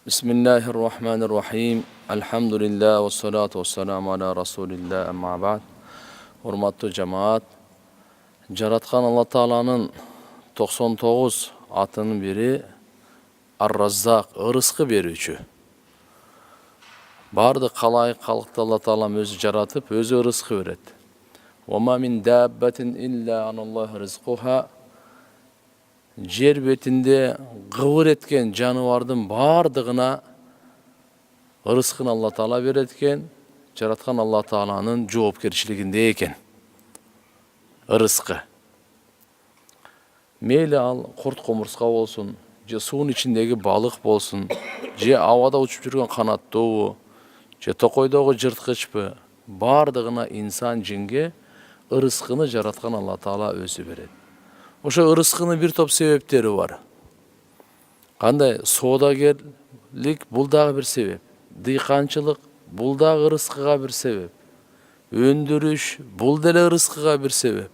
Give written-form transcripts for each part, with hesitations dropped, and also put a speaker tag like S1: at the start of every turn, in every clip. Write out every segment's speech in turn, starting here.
S1: Bismillahirrahmanirrahim. Elhamdülillah ve salatu ve selamu ala Resulillah emma ba'd. Hurmatlı cemaat, Jaratkan Allah Taala'nın 99 atının biri Ar-Razzaq, ırızkı berүүчү. Барды қалайық халықты Allah Taala'm өзі жаратып, өзі ырызкы берет. وَمَا مِنْ دَابَّةٍ إِلَّا عَنَ اللَّهِ رِزْقُهَا. Жер бетінде ғывыр еткен жануардың бардығына ырызқын Алла Таала берет екен, жаратқан Алла Тааланың жоопкерчилигинде екен. Ырызқы. Мейлі ал құрт құмырсқа болсын, же суын içindегі балық болсын, же ауада ұшып жүрген қанаттуу, же тоқойдогу жырткычпы, бардығына инсан жинге ырызқыны жаратқан Алла Таала өзі берет. Ошо ырызкынын бир топ себептери бар. Кандай? Соодагерлик бул дагы бир себеп. Дыйканчылык бул дагы ырызкыга бир себеп. Өндүрүш бул деле ырызкыга бир себеп.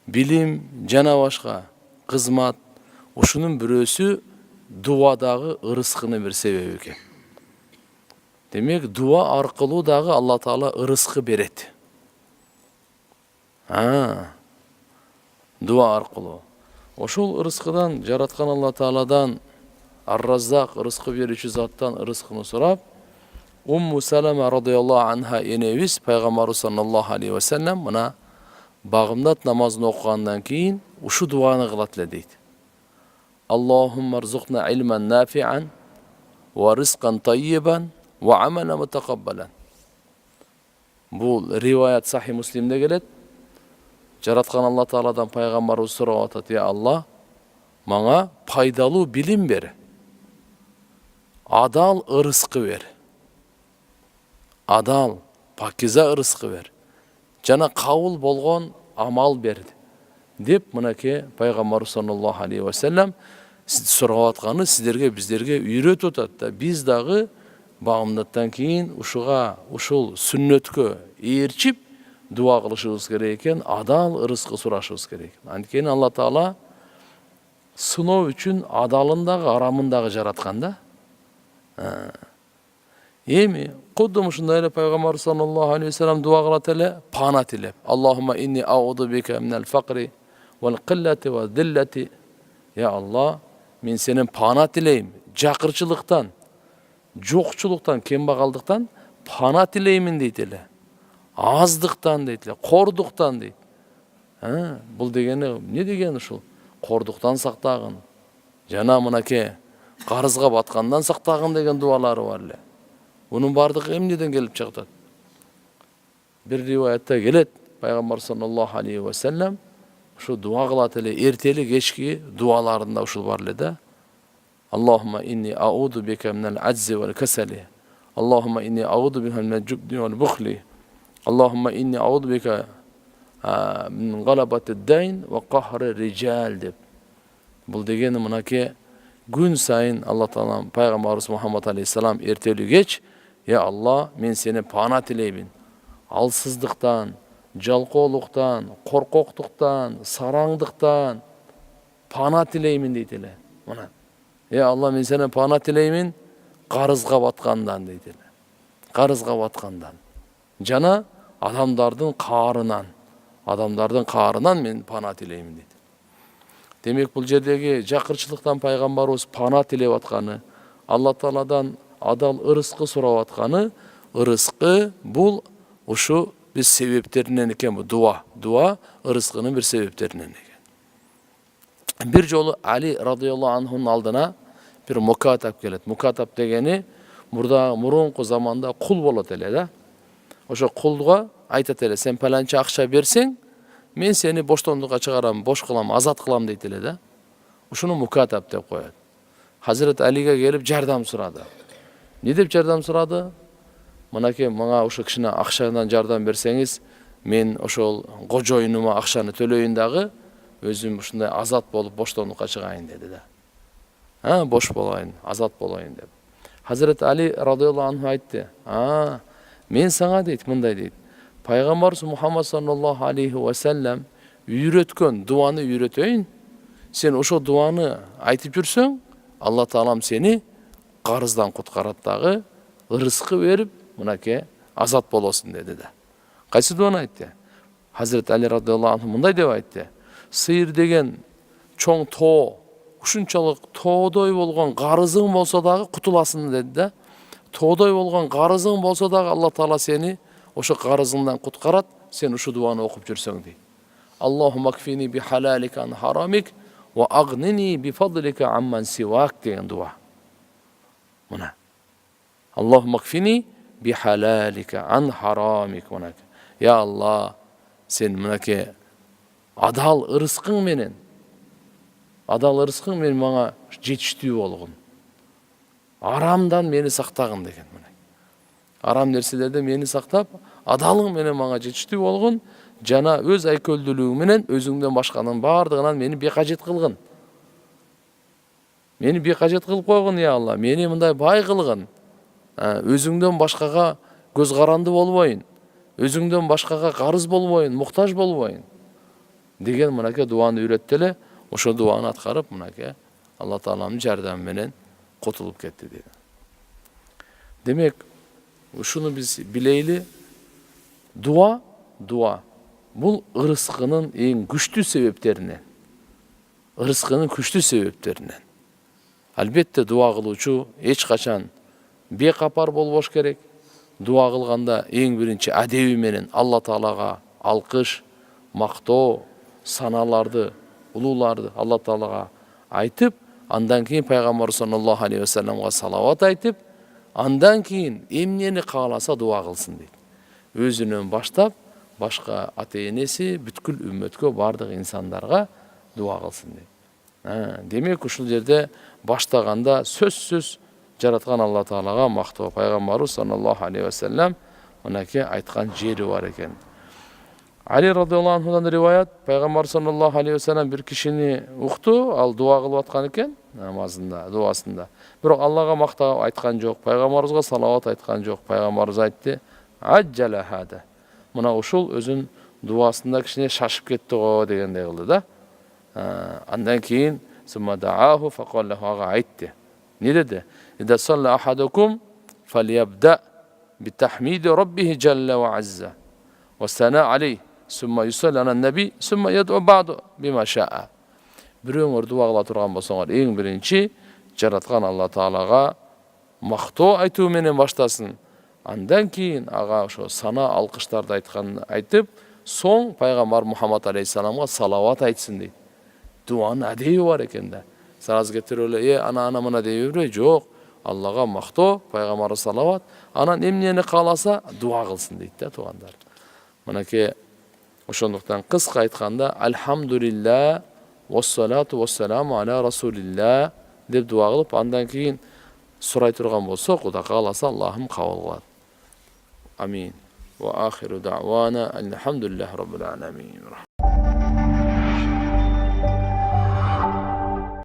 S1: Билим жана башка кызмат ушунун бирөөсү дуадагы ырызкынын бир себеби экен. Демек, дуа аркылуу дагы Алла Таала ырызкы берет. Дуа аркылуу. Ошол ырызкыдан жараткан Алла Тааладан Ар-Раззак ырызкы берүүчү заттан ырызкыны сурап, Умму Салама радыйаллаху анха энебиз пайгамбарыбыз саллаллаху алейхи ва саллям мына багымдат намазын окугандан кийин ушу дуаны кылат эле дейт. Аллахумма арзукна илман нафи'ан ва ризкан таййибан ва амалан мутакаббалан. Бул риваят Сахи Муслимде келет. Жараткан Алла Тааладан пайгамбарыбыз сурап атат: "Я Алла, мага пайдалуу билим бер. Адал ырызкы бер. Адал, пакиза ырызкы бер. Жана кабыл болгон амал бер." Деп мынакей пайгамбарыбыз саллаллаху алейхи ва саллям сурап атканы сиздерге, биздерге үйрөтүп атат да, биз дагы багымдаттан кийин ушул сүннөткө ээрчип дуа кылышыбыз керек экен, адал ырызкы сурашыбыз керек. Анткени Алла Таала сыноо үчүн адалын дагы, арамын дагы жараткан да. Эми кудум ушундай эле пайгамбар саллаллаху алейхи ва саллям дуа кылат эле, пана тилеп. Аллахумма инни аузу бика минал факри вал киллати ва диллати. Я Алла, мен сенен пана тилейм, жакырчылыктан, жокчулуктан, кембагалдыктан пана тилеймин дейт эле. Аздыктан дейт эле, кордуктан дейт. Бул дегени эмне деген ушул? Кордуктан сактагын. Жана мынакей карызга баткандан сактагын деген дуалары бар эле. Бунун бардыгы эмнеден келип чыгат? Бир риваятта келет, пайгамбар саллаллаху алейхи ва саллям ушу дуа кылат эле, эртели кечки дуаларында ушул бар эле да. Аллахумма инни аузу бика минал аззи вал касали. Аллахумма инни аузу бика минал жубни вал бухли. Аллахумма инни аузу бика мин галабати дайн ва кахри риджал деп. Бул дегени мынакей күн сайын Алла Таала пайгамбарыбыз Мухаммад алейхиссалам эртелүү кеч, я Алла, мен сени пана тилеймин. Алсыздыктан, жалкоолуктан, коркоктуктан, сараңдыктан пана тилеймин дейт эле. Мына. Я Алла, мен сени пана тилеймин карызга баткандан дейт эле. Карызга баткандан. Жана адамдардын каарынан мен пана тилеймин дейт. Демек, бул жердеги жакырчылыктан пайгамбарыбыз пана тилеп атканы, Алла Тааладан адал ырызкы сурап атканы, ырызкы бул ушу биз себептеринен экен, бу дуа ырызкынын бир себептеринен экен. Бир жолу Али радыйаллаху анхунун алдына бир мукатап келет. Мукатап дегени мурунку заманда кул болот эле да. Ошо кулга айтат эле: "Сен паланча акча берсең, мен сени боштондукка чыгарам, бош кылам, азат кылам" дейт эле да. Ушуну мукатап деп коет. Хазирет Алиге келип жардам сурады. Не деп жардам сурады? Мынакей, мага ошо кичине акчадан жардам берсеңиз, мен ошол кожоюнума акчаны төлөйүн дагы, өзүм ушундай азат болуп боштондукка чыгайын деди да. Бош болайын, азат болайын деп. Хазирет Али радыйаллаху анху айтты: "Мен сага дейт, мындай дейт. Пайгамбарыбыз Мухаммад саллаллаху алейхи ва саллям үйрөткөн дуаны үйрөтөйүн. Сен ошо дуаны айтып жүрсөң, Алла Таалам сени карыздан куткарат дагы, ырыскы берип, мынакей азат болосун деди да. Кайсы дуаны айтты? Hazreti Ali radıyallahu anh мындай деп айтты. Сыйыр деген чоң тоо, ушунчалык тоодой болгон карызың болсо дагы кутуласың деди да. Тоодой болгон карызың болсо дагы Алла Таала сени ошо карызыңдан куткарат, сен ушу дуаны окуп жүрсөң дейт. Аллахумма кфини би халалика ан харамик ва агнини би фадлика амман сивак деген дуа. Мына. Аллахумма кфини би халалика ан харамик. Мына. Я Алла, сен мынакей адал ырыскың менен мага жетиштүү болгун. Арамдан мени сактагын деген мына. Арам нерселерден мени сактап, адалың менен мага жетиштүү болгун, жана өз айкөлдүүлүгүң менен өзүңдөн башканын бардыгынан мени бекажет кылгын. Мени бекажет кылып койгун, я Алла, мени мындай бай кылгын. Өзүңдөн башкага көз каранды болбойн. Өзүңдөн башкага карыз болбойн, муктаж болбойн. Деген мынакей дуаны үйрөттү эле, ошо дуаны аткарып мынакей Алла Тааланын жардамы менен кутулуп кетти дейт. Демек, ушуну биз билейли, дуа бул ырыскынын эң күчтүү себептеринен. Албетте дуа кылуучу эч качан бекапар болбош керек. Дуа кылганда эң биринчи адеби менен Алла Таалага алкыш, мактоо, саналарды, улууларды Алла Таалага айтып, андан кийин пайгамбар саллаллаху алейхи ва салламга салават айтып, андан кийин эмнени кааласа дуа кылсын дейт. Өзүнөн баштап, башка ата-энеси, бүткүл үммөткө, бардык инсандарга дуа кылсын дейт. Демек, ушул жерде баштаганда сөзсүз жараткан Алла Таалага мактоо, пайгамбарыбыз саллаллаху алейхи ва саллам мынакей айткан жери бар экен. Али радıyallahu анхудан риваят, пайгамбар саллаллаху алейхи ва саллам бир кишини укту, ал дуа кылып аткан экен намазында, дуасында. Бирок Аллага мактап айткан жок, пайгамбарыбызга салават айткан жок. Пайгамбарыбыз айтты: "Аджала хада." Мына ушул өзүнүн дуасында кичине шашып кетти го дегендей кылды да. Андан кийин суммадааху факаллаху ага айтты. Не dedi? İza salla ahadukum falyabda bi tahmid rabbih jalla wa azza wa sana alayh summa yusalli ala nabi summa yad'u ba'du bima sha'a. Biröňөр duwa kıla turgan bolsaňar, eň birinçi jaratkан Alла Таалага мактоо айтуу менен баштасın. Андан кийин ага ошо сана алкыштарды айтып, соң пайгамбар Мухаммад алейхиссаламга салават айтсын дейт. Дуанын адеби бар экен да. Сразу кетирип эле, ана мына деп бербей, жок. Аллага мактоо, пайгамбарга салават, анан эмнени кааласа дуа кылсын дейт да, туугандар. Мынакей ошондуктан кыска айтканда альхамдулилля вассалату вассаламу аля расулилля деп дуа кылып, андан кийин сурай турган болсо, Кудай кааласа Аллахым кабыл кылат. Амин. Ва ахиру даъвана алхамдулиллахи раббил аламин.